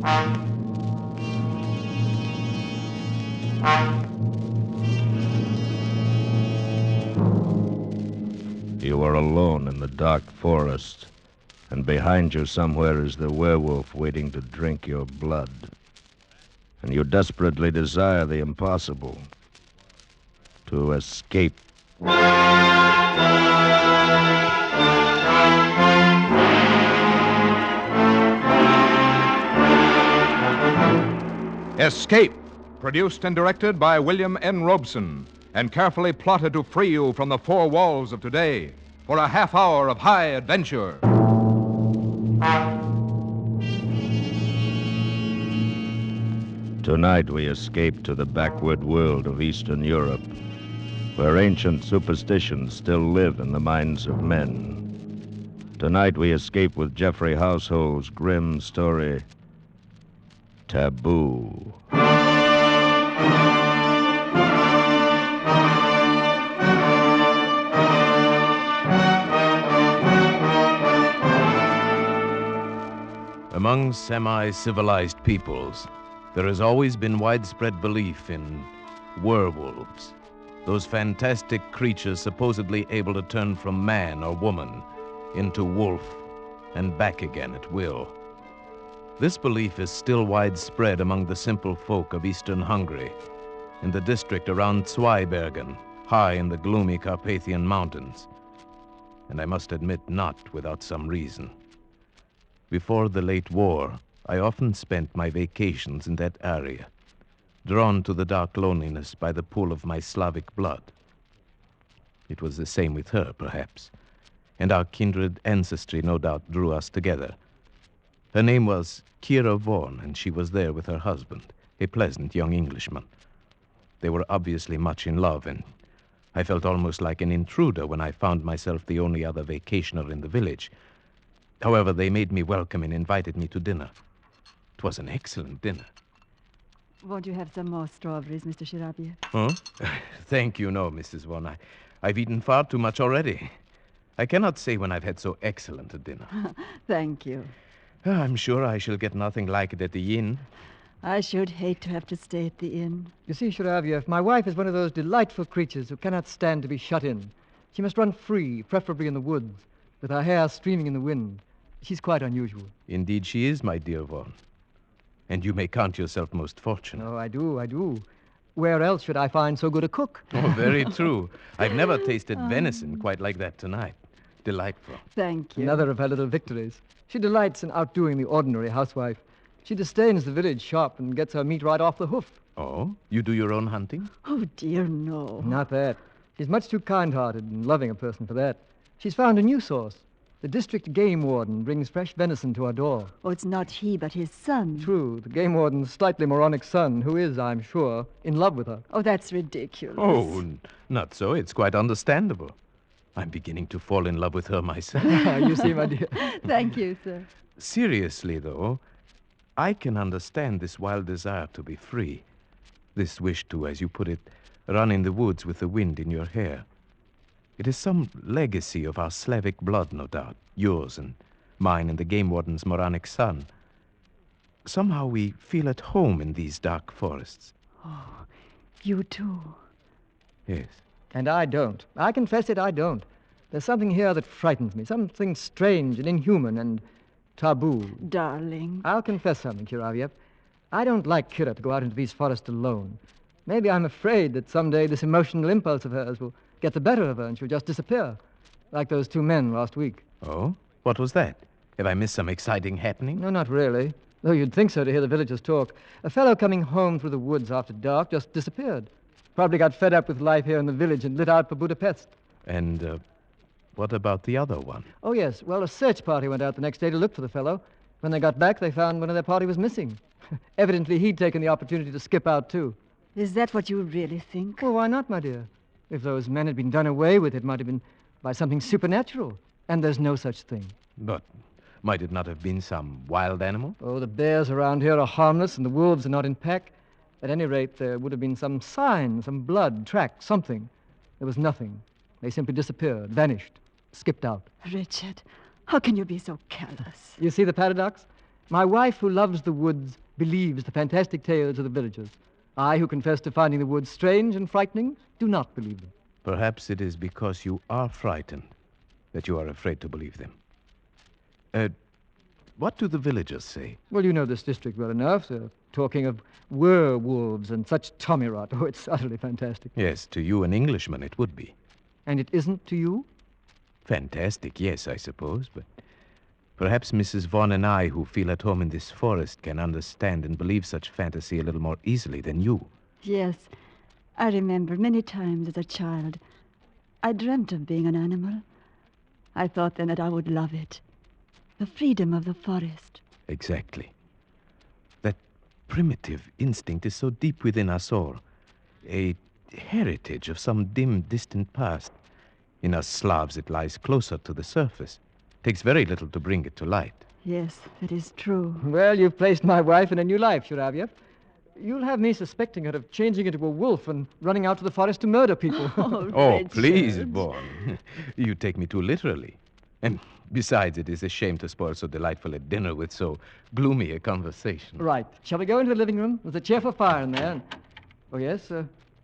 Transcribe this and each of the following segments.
You are alone in the dark forest, and behind you somewhere is the werewolf waiting to drink your blood. And you desperately desire the impossible, to escape. Escape, produced and directed by William N. Robeson, and carefully plotted to free you from the four walls of today for a half hour of high adventure. Tonight we escape to the backward world of Eastern Europe, where ancient superstitions still live in the minds of men. Tonight we escape with Jeffrey Household's grim story, Taboo. Among semi-civilized peoples, there has always been widespread belief in werewolves, those fantastic creatures supposedly able to turn from man or woman into wolf and back again at will. This belief is still widespread among the simple folk of eastern Hungary, in the district around Zweibergen, high in the gloomy Carpathian Mountains. And I must admit, not without some reason. Before the late war, I often spent my vacations in that area, drawn to the dark loneliness by the pull of my Slavic blood. It was the same with her, perhaps, and our kindred ancestry no doubt drew us together. Her name was Kira Vaughan, and she was there with her husband, a pleasant young Englishman. They were obviously much in love, and I felt almost like an intruder when I found myself the only other vacationer in the village. However, they made me welcome and invited me to dinner. It was an excellent dinner. Won't you have some more strawberries, Mr. Shirabiev? Huh? Thank you, no, Mrs. Vaughan. I've eaten far too much already. I cannot say when I've had so excellent a dinner. Thank you. I'm sure I shall get nothing like it at the inn. I should hate to have to stay at the inn. You see, Shirabiev, my wife is one of those delightful creatures who cannot stand to be shut in. She must run free, preferably in the woods, with her hair streaming in the wind. She's quite unusual. Indeed she is, my dear Vaughan. And you may count yourself most fortunate. Oh, I do. Where else should I find so good a cook? Oh, very true. I've never tasted venison quite like that tonight. Delightful. Thank you. Another of her little victories. She delights in outdoing the ordinary housewife. She disdains the village shop and gets her meat right off the hoof. Oh? You do your own hunting? Oh, dear, no. Not that. She's much too kind-hearted and loving a person for that. She's found a new source. The district game warden brings fresh venison to our door. Oh, it's not he, but his son. True, the game warden's slightly moronic son, who is, I'm sure, in love with her. Oh, that's ridiculous. Oh, not so. It's quite understandable. I'm beginning to fall in love with her myself. You see, my dear. Thank you, sir. Seriously, though, I can understand this wild desire to be free. This wish to, as you put it, run in the woods with the wind in your hair. It is some legacy of our Slavic blood, no doubt. Yours and mine and the game warden's moronic son. Somehow we feel at home in these dark forests. Oh, you too. Yes. And I don't. I confess it, I don't. There's something here that frightens me, something strange and inhuman and taboo. Darling. I'll confess something, Shirabiev. I don't like Kira to go out into these forests alone. Maybe I'm afraid that someday this emotional impulse of hers will get the better of her and she'll just disappear, like those two men last week. Oh? What was that? Have I missed some exciting happening? No, not really. Though you'd think so to hear the villagers talk. A fellow coming home through the woods after dark just disappeared. Probably got fed up with life here in the village and lit out for Budapest. And, what about the other one? Oh, yes. Well, a search party went out the next day to look for the fellow. When they got back, they found one of their party was missing. Evidently, he'd taken the opportunity to skip out, too. Is that what you really think? Well, why not, my dear? If those men had been done away with, it might have been by something supernatural. And there's no such thing. But might it not have been some wild animal? Oh, the bears around here are harmless and the wolves are not in pack. At any rate, there would have been some sign, some blood, track, something. There was nothing. They simply disappeared, vanished, skipped out. Richard, how can you be so callous? You see the paradox? My wife, who loves the woods, believes the fantastic tales of the villagers. I, who confess to finding the woods strange and frightening, do not believe them. Perhaps it is because you are frightened that you are afraid to believe them. What do the villagers say? Well, you know this district well enough. They're talking of werewolves and such tommy rot. Oh, it's utterly fantastic. Yes, to you, an Englishman, it would be. And it isn't to you? Fantastic, yes, I suppose, but perhaps Mrs. Vaughn and I, who feel at home in this forest, can understand and believe such fantasy a little more easily than you. Yes, I remember many times as a child, I dreamt of being an animal. I thought then that I would love it. The freedom of the forest. Exactly. That primitive instinct is so deep within us all. A heritage of some dim, distant past. In us Slavs, it lies closer to the surface. Takes very little to bring it to light. Yes, that is true. Well, you've placed my wife in a new life, Shuravyev. You'll have me suspecting her of changing into a wolf and running out to the forest to murder people. Oh, Richard. please, Vaughn. You take me too literally. And besides, it is a shame to spoil so delightful a dinner with so gloomy a conversation. Right. Shall we go into the living room? There's a cheerful fire in there. Oh, yes?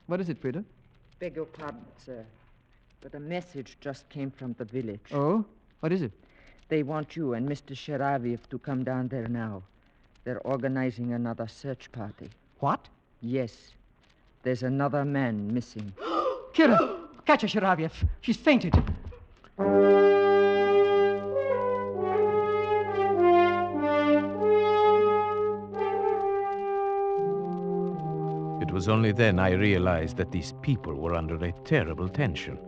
What is it, Frida? Beg your pardon, sir, but a message just came from the village. Oh? What is it? They want you and Mr. Sharaviev to come down there now. They're organizing another search party. What? Yes. There's another man missing. Kira! Catch her, Sharaviev. She's fainted. It was only then I realized that these people were under a terrible tension.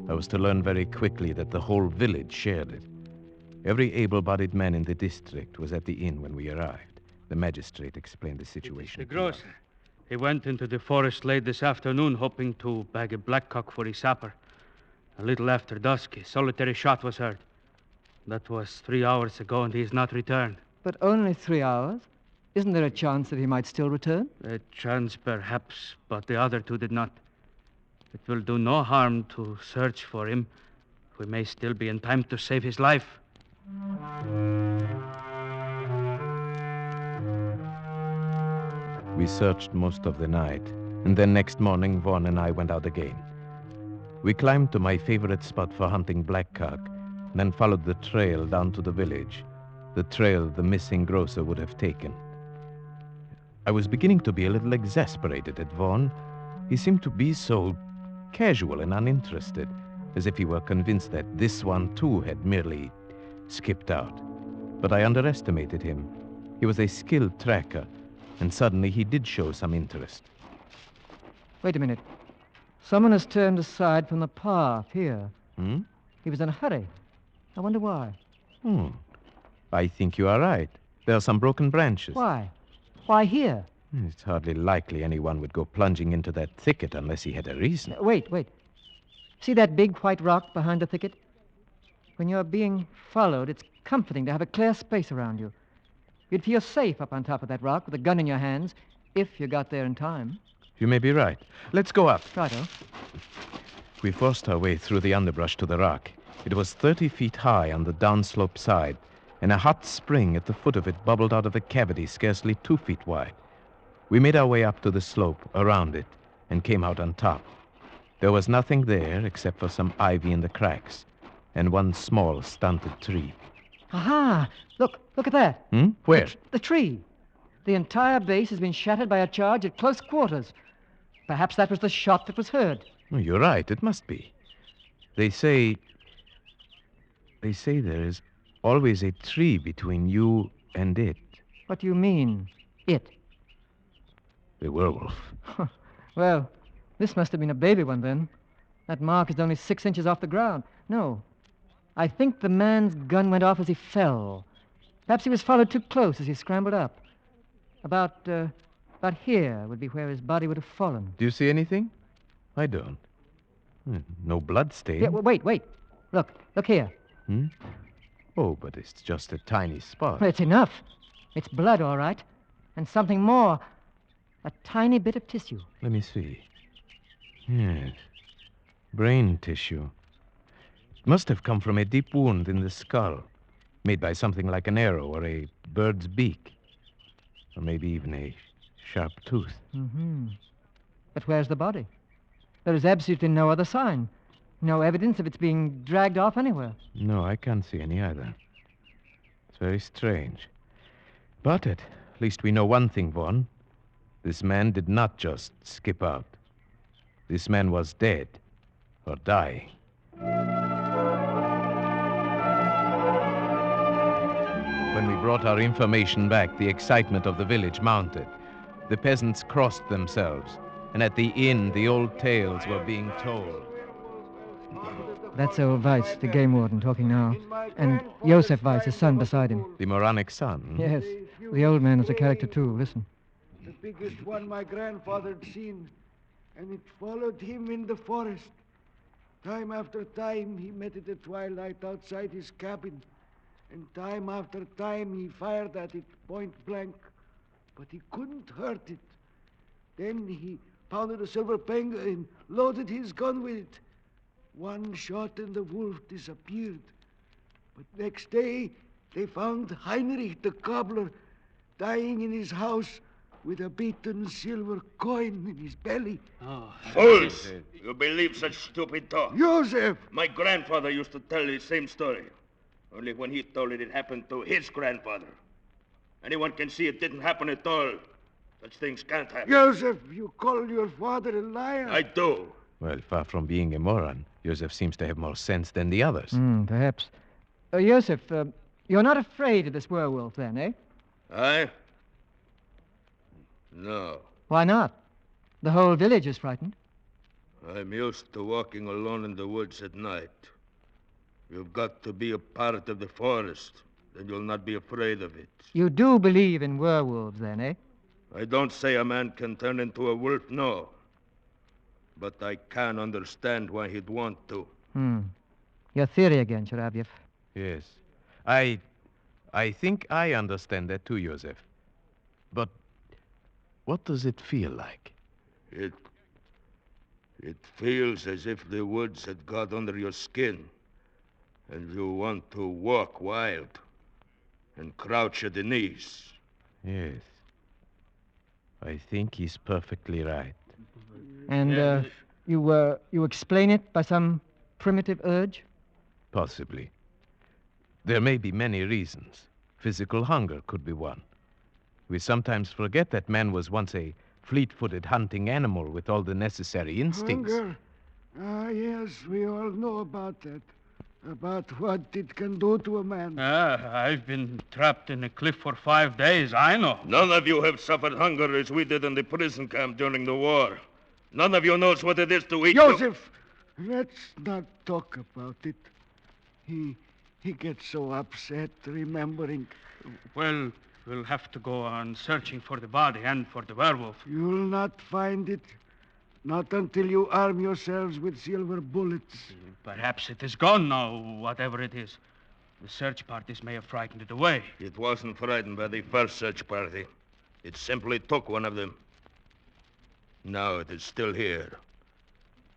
I was to learn very quickly that the whole village shared it. Every able-bodied man in the district was at the inn when we arrived. The magistrate explained the situation. The grocer. He went into the forest late this afternoon hoping to bag a blackcock for his supper. A little after dusk, a solitary shot was heard. That was 3 hours ago, and he has not returned. But only 3 hours? Isn't there a chance that he might still return? A chance, perhaps, but the other two did not. It will do no harm to search for him. We may still be in time to save his life. We searched most of the night, and then next morning, Vaughn and I went out again. We climbed to my favorite spot for hunting blackcock, then followed the trail down to the village, the trail the missing grocer would have taken. I was beginning to be a little exasperated at Vaughn. He seemed to be so casual and uninterested, as if he were convinced that this one, too, had merely skipped out. But I underestimated him. He was a skilled tracker, and suddenly he did show some interest. Wait a minute. Someone has turned aside from the path here. Hmm? He was in a hurry. I wonder why. I think you are right. There are some broken branches. Why? Why here? It's hardly likely anyone would go plunging into that thicket unless he had a reason. Wait. See that big white rock behind the thicket? When you're being followed, it's comforting to have a clear space around you. You'd feel safe up on top of that rock with a gun in your hands, if you got there in time. You may be right. Let's go up. Righto. We forced our way through the underbrush to the rock. It was 30 feet high on the downslope side, and a hot spring at the foot of it bubbled out of a cavity scarcely 2 feet wide. We made our way up to the slope, around it, and came out on top. There was nothing there except for some ivy in the cracks, and one small, stunted tree. Aha! Look at that. Where? The tree. The entire base has been shattered by a charge at close quarters. Perhaps that was the shot that was heard. Oh, you're right, it must be. They say there is always a tree between you and it. What do you mean, it? The werewolf. Well, this must have been a baby one then. That mark is only 6 inches off the ground. No. I think the man's gun went off as he fell. Perhaps he was followed too close as he scrambled up. About here would be where his body would have fallen. Do you see anything? I don't. No blood stain. Yeah, wait. Look here. Oh, but it's just a tiny spot. Well, it's enough. It's blood, all right. And something more. A tiny bit of tissue. Let me see. Yes. Brain tissue. It must have come from a deep wound in the skull. made by something like an arrow or a bird's beak, or maybe even a sharp tooth. Mm-hmm. But where's the body? There is absolutely no other sign. No evidence of its being dragged off anywhere. No, I can't see any either. It's very strange. But at least we know one thing, Vaughn. This man did not just skip out. This man was dead or dying. When we brought our information back, the excitement of the village mounted. The peasants crossed themselves, and at the inn, the old tales were being told. That's old Weiss, the game warden, talking now. And Josef Weiss, his son, beside him. The moronic son? Yes, the old man is a character, too. Listen. The biggest one my grandfather had seen, and it followed him in the forest. Time after time, he met at the twilight outside his cabin, and time after time he fired at it point blank, but he couldn't hurt it. Then he pounded a silver penga and loaded his gun with it. One shot and the wolf disappeared. But next day, they found Heinrich the cobbler dying in his house with a beaten silver coin in his belly. Oh, Fools! You believe such stupid talk. Joseph! My grandfather used to tell the same story. Only when he told it, it happened to his grandfather. Anyone can see it didn't happen at all. Such things can't happen. Joseph, you call your father a liar? I do. Well, far from being a moron, Joseph seems to have more sense than the others. Perhaps. Joseph, you're not afraid of this werewolf, then, eh? I? No. Why not? The whole village is frightened. I'm used to walking alone in the woods at night. You've got to be a part of the forest, then you'll not be afraid of it. You do believe in werewolves, then, eh? I don't say a man can turn into a wolf, no. But I can understand why he'd want to. Your theory again, Sharavyev. Yes. I think I understand that too, Joseph. But what does it feel like? It feels as if the woods had got under your skin, and you want to walk wild and crouch at the knees. Yes. I think he's perfectly right. And you explain it by some primitive urge? Possibly. There may be many reasons. Physical hunger could be one. We sometimes forget that man was once a fleet-footed hunting animal with all the necessary instincts. Hunger? Yes, we all know about that. About what it can do to a man. I've been trapped in a cliff for 5 days, I know. None of you have suffered hunger as we did in the prison camp during the war. None of you knows what it is to eat. Joseph, let's not talk about it. He gets so upset remembering. Well, we'll have to go on searching for the body and for the werewolf. You'll not find it. Not until you arm yourselves with silver bullets. Perhaps it is gone now, whatever it is. The search parties may have frightened it away. It wasn't frightened by the first search party. It simply took one of them. Now it is still here.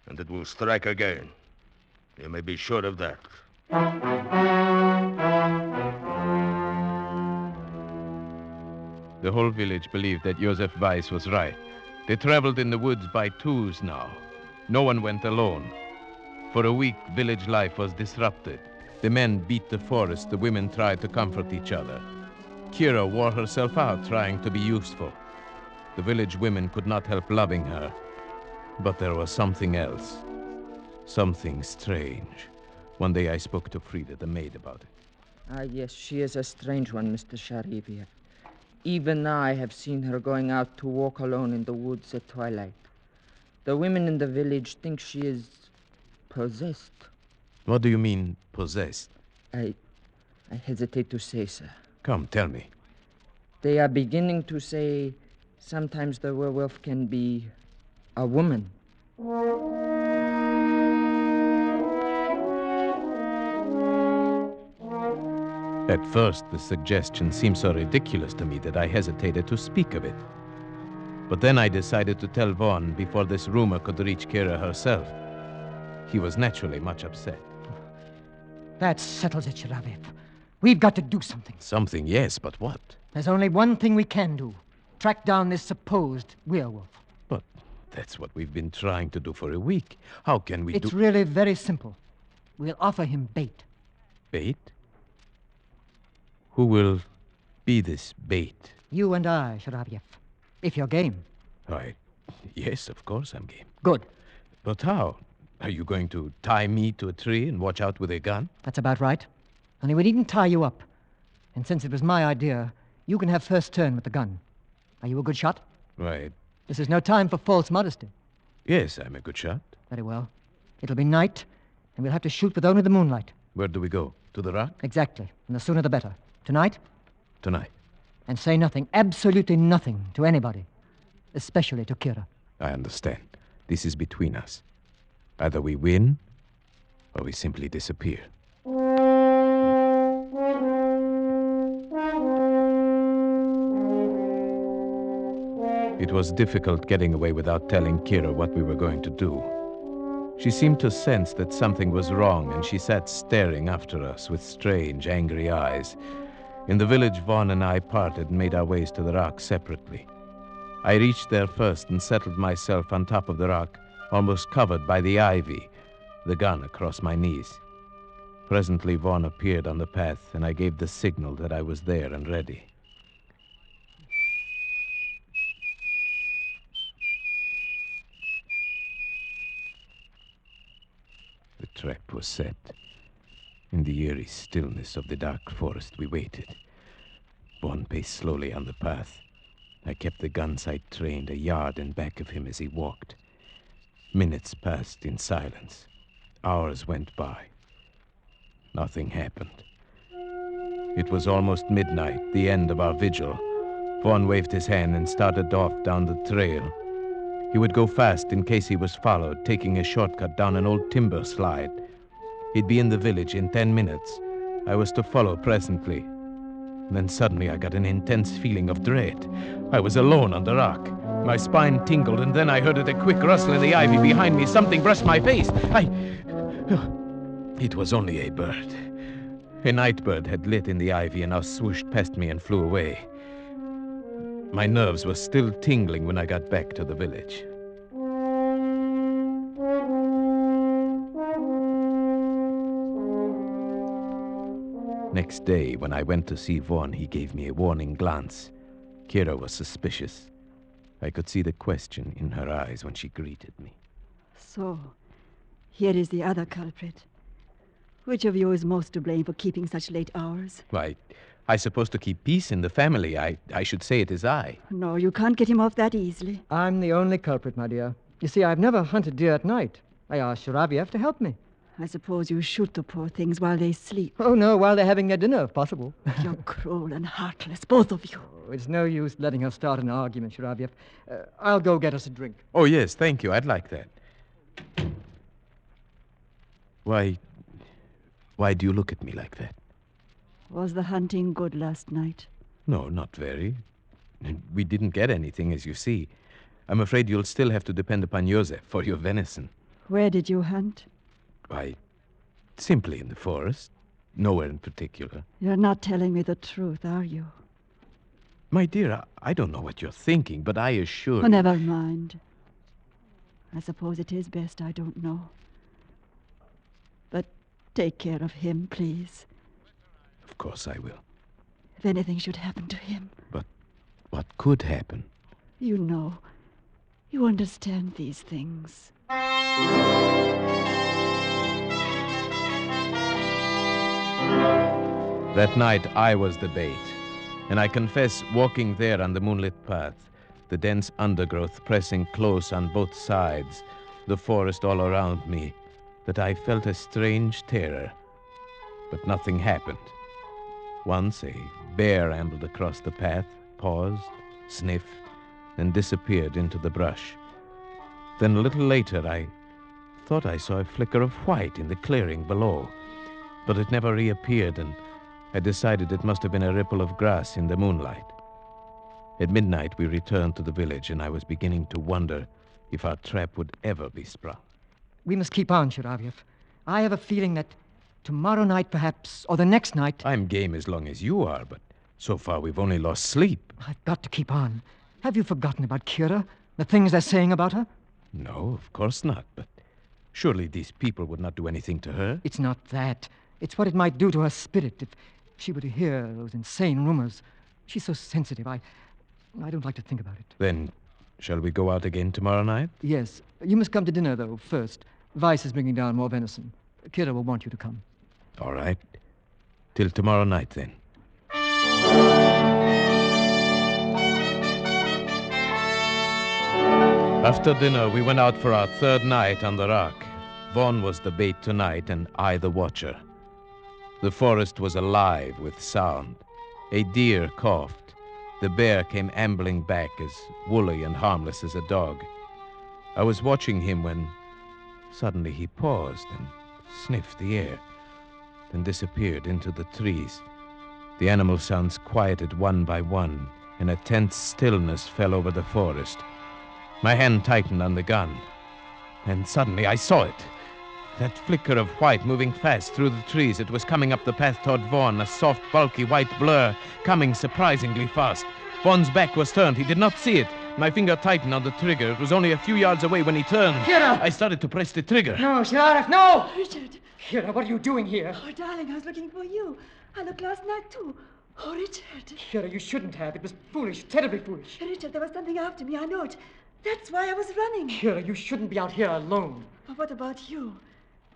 And it will strike again. You may be sure of that. The whole village believed that Josef Weiss was right. They traveled in the woods by twos now. No one went alone. For a week, village life was disrupted. The men beat the forest, the women tried to comfort each other. Kira wore herself out trying to be useful. The village women could not help loving her. But there was something else. Something strange. One day I spoke to Frida, the maid, about it. Yes, she is a strange one, Mr. Shariviev. Even I have seen her going out to walk alone in the woods at twilight. The women in the village think she is possessed. What do you mean, possessed? I hesitate to say, sir. Come, tell me. They are beginning to say sometimes the werewolf can be a woman. At first, the suggestion seemed so ridiculous to me that I hesitated to speak of it. But then I decided to tell Vaughn before this rumor could reach Kira herself. He was naturally much upset. That settles it, Sharavyev. We've got to do something. Something, yes, but what? There's only one thing we can do. Track down this supposed werewolf. But that's what we've been trying to do for a week. How can we It's really very simple. We'll offer him bait. Bait? Who will be this bait? You and I, Sharavyev. If you're game. Why, yes, of course I'm game. Good. But how? Are you going to tie me to a tree and watch out with a gun? That's about right. Only we needn't tie you up. And since it was my idea, you can have first turn with the gun. Are you a good shot? Right. This is no time for false modesty. Yes, I'm a good shot. Very well. It'll be night, and we'll have to shoot with only the moonlight. Where do we go? To the rock? Exactly. And the sooner the better. Tonight? Tonight. And say nothing, absolutely nothing, to anybody. Especially to Kira. I understand. This is between us. Either we win, or we simply disappear. It was difficult getting away without telling Kira what we were going to do. She seemed to sense that something was wrong, and she sat staring after us with strange, angry eyes. In the village, Vaughn and I parted and made our ways to the rock separately. I reached there first and settled myself on top of the rock, almost covered by the ivy, the gun across my knees. Presently, Vaughn appeared on the path, and I gave the signal that I was there and ready. The trap was set. In the eerie stillness of the dark forest, we waited. Vaughn paced slowly on the path. I kept the gun sight trained a yard in back of him as he walked. Minutes passed in silence. Hours went by. Nothing happened. It was almost midnight, the end of our vigil. Vaughn waved his hand and started off down the trail. He would go fast in case he was followed, taking a shortcut down an old timber slide. He'd be in the village in 10 minutes. I was to follow presently. And then suddenly I got an intense feeling of dread. I was alone on the rock. My spine tingled, and then I heard a quick rustle in the ivy behind me. Something brushed my face. It was only a bird. A night bird had lit in the ivy and now swooshed past me and flew away. My nerves were still tingling when I got back to the village. Next day, when I went to see Vaughn, he gave me a warning glance. Kira was suspicious. I could see the question in her eyes when she greeted me. So, here is the other culprit. Which of you is most to blame for keeping such late hours? Why, I'm supposed to keep peace in the family. I should say it is I. No, you can't get him off that easily. I'm the only culprit, my dear. You see, I've never hunted deer at night. I asked Sharavyev to help me. I suppose you shoot the poor things while they sleep. Oh, no, while they're having their dinner, if possible. You're cruel and heartless, both of you. Oh, it's no use letting her start an argument, Sharavyev. I'll go get us a drink. Oh, yes, thank you. I'd like that. Why do you look at me like that? Was the hunting good last night? No, not very. We didn't get anything, as you see. I'm afraid you'll still have to depend upon Joseph for your venison. Where did you hunt? Why, simply in the forest. Nowhere in particular. You're not telling me the truth, are you? My dear, I don't know what you're thinking, but I assure you... Oh, never mind. I suppose it is best I don't know. But take care of him, please. Of course I will. If anything should happen to him. But what could happen? You know. You understand these things. That night, I was the bait. And I confess, walking there on the moonlit path, the dense undergrowth pressing close on both sides, the forest all around me, that I felt a strange terror. But nothing happened. Once a bear ambled across the path, paused, sniffed, and disappeared into the brush. Then a little later, I thought I saw a flicker of white in the clearing below, but it never reappeared, and I decided it must have been a ripple of grass in the moonlight. At midnight, we returned to the village, and I was beginning to wonder if our trap would ever be sprung. We must keep on, Sharavyev. I have a feeling that Tomorrow night, perhaps, or the next night. I'm game as long as you are, but so far we've only lost sleep. I've got to keep on. Have you forgotten about Kira? The things they're saying about her? No, of course not, but surely these people would not do anything to her? It's not that. It's what it might do to her spirit if she were to hear those insane rumors. She's so sensitive. I don't like to think about it. Then, shall we go out again tomorrow night? Yes. You must come to dinner, though, first. Weiss is bringing down more venison. Kira will want you to come. All right. Till tomorrow night, then. After dinner, we went out for our third night on the rock. Vaughn was the bait tonight, and I the watcher. The forest was alive with sound. A deer coughed. The bear came ambling back as woolly and harmless as a dog. I was watching him when suddenly he paused and sniffed the air, then disappeared into the trees. The animal sounds quieted one by one, and a tense stillness fell over the forest. My hand tightened on the gun, and suddenly I saw it. That flicker of white moving fast through the trees. It was coming up the path toward Vaughn, a soft, bulky white blur, coming surprisingly fast. Vaughn's back was turned. He did not see it. My finger tightened on the trigger. It was only a few yards away when he turned. Kira! I started to press the trigger. No, Sheriff, no! Richard! Kira, what are you doing here? Oh, darling, I was looking for you. I looked last night, too. Oh, Richard. Kira, you shouldn't have. It was foolish, terribly foolish. Richard, there was something after me, I know it. That's why I was running. Kira, you shouldn't be out here alone. Oh, what about you?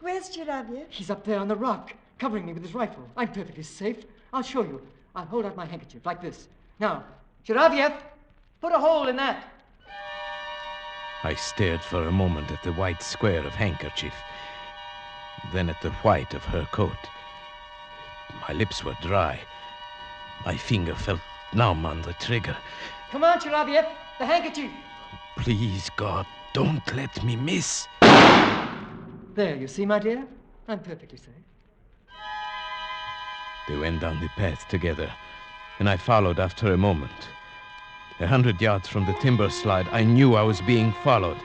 Where's Chiraviev? He's up there on the rock, covering me with his rifle. I'm perfectly safe. I'll show you. I'll hold out my handkerchief like this. Now, Chiraviev, put a hole in that. I stared for a moment at the white square of handkerchief, then at the white of her coat. My lips were dry. My finger felt numb on the trigger. Come on, Chiraviev, the handkerchief. Please, God, don't let me miss. There, you see, my dear? I'm perfectly safe. They went down the path together, and I followed after a moment. 100 yards from the timber slide, I knew I was being followed.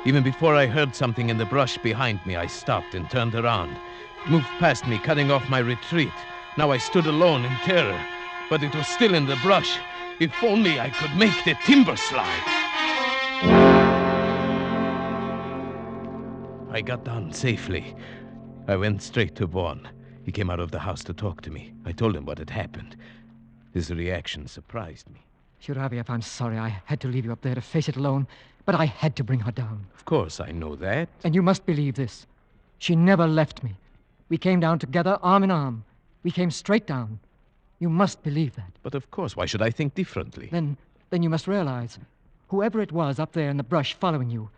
Even before I heard something in the brush behind me, I stopped and turned around. It moved past me, cutting off my retreat. Now I stood alone in terror, but it was still in the brush. If only I could make the timber slide. I got down safely. I went straight to Vaughn. He came out of the house to talk to me. I told him what had happened. His reaction surprised me. Shiraviev, I'm sorry I had to leave you up there to face it alone, but I had to bring her down. Of course, I know that. And you must believe this. She never left me. We came down together, arm in arm. We came straight down. You must believe that. But of course, why should I think differently? Then you must realize, whoever it was up there in the brush following you,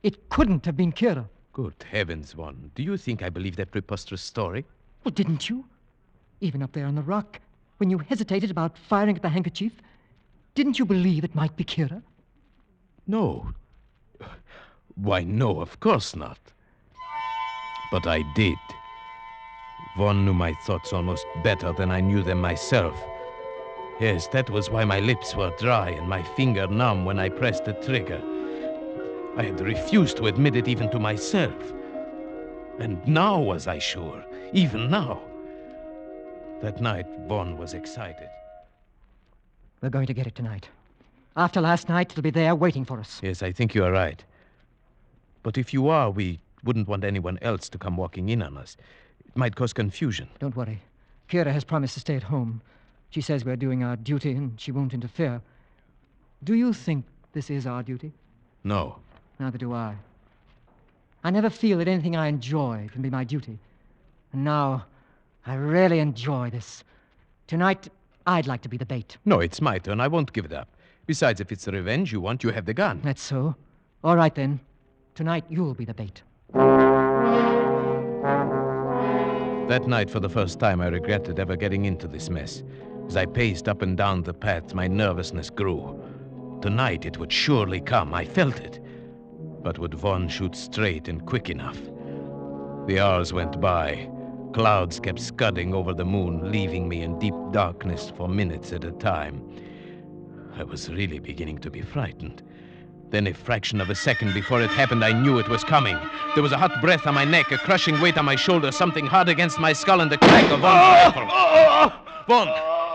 it couldn't have been Kira. Good heavens, Vaughn. Do you think I believe that preposterous story? Well, didn't you? Even up there on the rock, when you hesitated about firing at the handkerchief, didn't you believe it might be Kira? No. Why, no, of course not. But I did. Vaughn knew my thoughts almost better than I knew them myself. Yes, that was why my lips were dry and my finger numb when I pressed the trigger. I had refused to admit it even to myself. And now was I sure, even now. That night, Vaughn was excited. We're going to get it tonight. After last night, it'll be there waiting for us. Yes, I think you are right. But if you are, we wouldn't want anyone else to come walking in on us. It might cause confusion. Don't worry. Kira has promised to stay at home. She says we're doing our duty and she won't interfere. Do you think this is our duty? No. Neither do I. I never feel that anything I enjoy can be my duty. And now, I really enjoy this. Tonight, I'd like to be the bait. No, it's my turn. I won't give it up. Besides, if it's the revenge you want, you have the gun. That's so. All right, then. Tonight, you'll be the bait. That night, for the first time, I regretted ever getting into this mess. As I paced up and down the path, my nervousness grew. Tonight, it would surely come. I felt it. But would Vaughn shoot straight and quick enough? The hours went by. Clouds kept scudding over the moon, leaving me in deep darkness for minutes at a time. I was really beginning to be frightened. Then a fraction of a second before it happened, I knew it was coming. There was a hot breath on my neck, a crushing weight on my shoulder, something hard against my skull, and the crack of Von's rifle.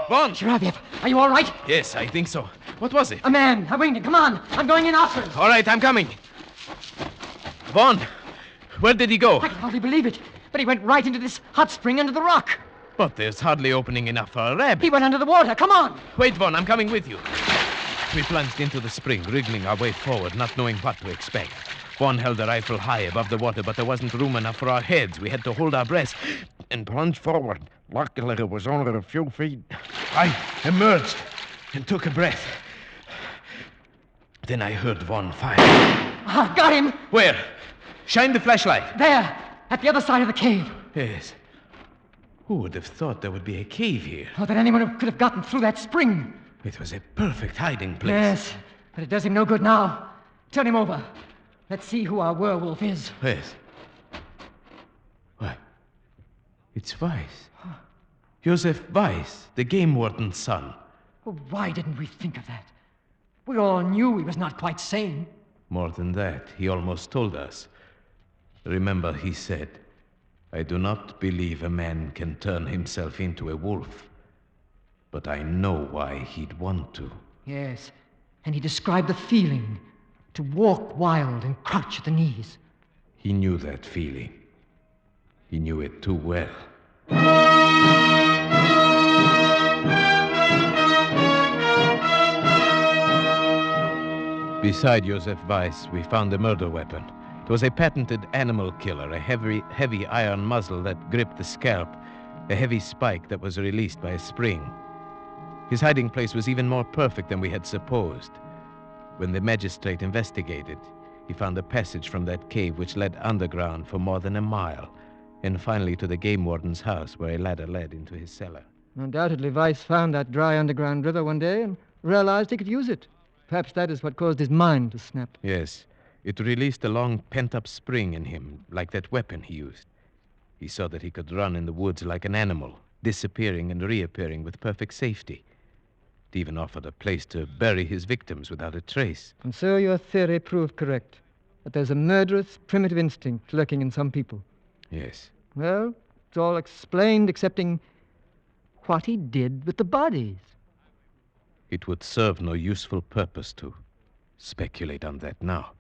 Von! Shiravyev, are you all right? Yes, I think so. What was it? A man, a winged. Come on. I'm going in after him. All right, I'm coming. Von, where did he go? I can hardly believe it. But he went right into this hot spring under the rock. But there's hardly opening enough for a rabbit. He went under the water. Come on. Wait, Von, I'm coming with you. We plunged into the spring, wriggling our way forward, not knowing what to expect. Von held the rifle high above the water, but there wasn't room enough for our heads. We had to hold our breath and plunge forward. Luckily, it was only a few feet. I emerged and took a breath. Then I heard Von fire. Ah, got him. Where? Shine the flashlight. There, at the other side of the cave. Yes. Who would have thought there would be a cave here? Or that anyone could have gotten through that spring. It was a perfect hiding place. Yes, but it does him no good now. Turn him over. Let's see who our werewolf is. Yes. Why? It's Weiss. Joseph Weiss, the game warden's son. Well, why didn't we think of that? We all knew he was not quite sane. More than that, he almost told us. Remember, he said, I do not believe a man can turn himself into a wolf. But I know why he'd want to. Yes, and he described the feeling to walk wild and crouch at the knees. He knew that feeling. He knew it too well. Beside Joseph Weiss, we found a murder weapon. It was a patented animal killer, a heavy iron muzzle that gripped the scalp, a heavy spike that was released by a spring. His hiding place was even more perfect than we had supposed. When the magistrate investigated, he found a passage from that cave which led underground for more than a mile, and finally to the game warden's house, where a ladder led into his cellar. Undoubtedly, Weiss found that dry underground river one day and realized he could use it. Perhaps that is what caused his mind to snap. Yes, it released a long pent-up spring in him, like that weapon he used. He saw that he could run in the woods like an animal, disappearing and reappearing with perfect safety. It even offered a place to bury his victims without a trace. And so your theory proved correct, that there's a murderous, primitive instinct lurking in some people. Yes. Well, it's all explained excepting what he did with the bodies. It would serve no useful purpose to speculate on that now.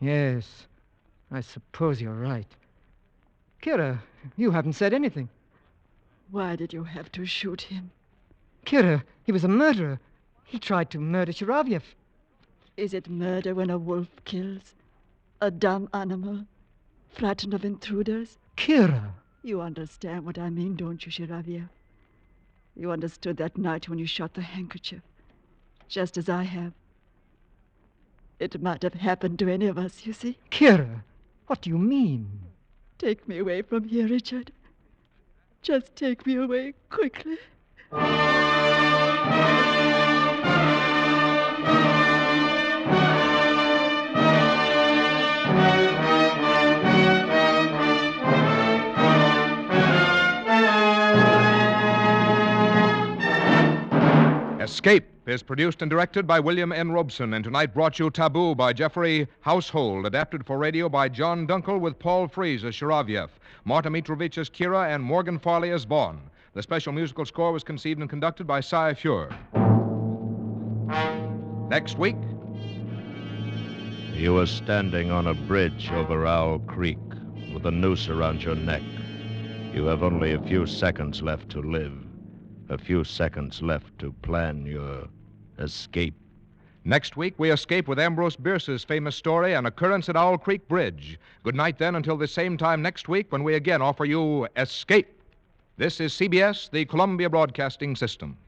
Yes, I suppose you're right. Kira, you haven't said anything. Why did you have to shoot him? Kira, he was a murderer. He tried to murder Shiravyev. Is it murder when a wolf kills? A dumb animal? Frightened of intruders? Kira! You understand what I mean, don't you, Shiravyev? You understood that night when you shot the handkerchief, just as I have. It might have happened to any of us, you see. Kira, what do you mean? Take me away from here, Richard. Just take me away quickly. Escape is produced and directed by William N. Robeson, and tonight brought you Taboo by Jeffrey Household, adapted for radio by John Dunkel with Paul Frees as Shiravyev, Marta Mitrovich as Kira, and Morgan Farley as Vaughn. The special musical score was conceived and conducted by Cy Fure. Next week... You were standing on a bridge over Owl Creek with a noose around your neck. You have only a few seconds left to live. A few seconds left to plan your escape. Next week, we escape with Ambrose Bierce's famous story, An Occurrence at Owl Creek Bridge. Good night, then, until the same time next week when we again offer you Escape. This is CBS, the Columbia Broadcasting System.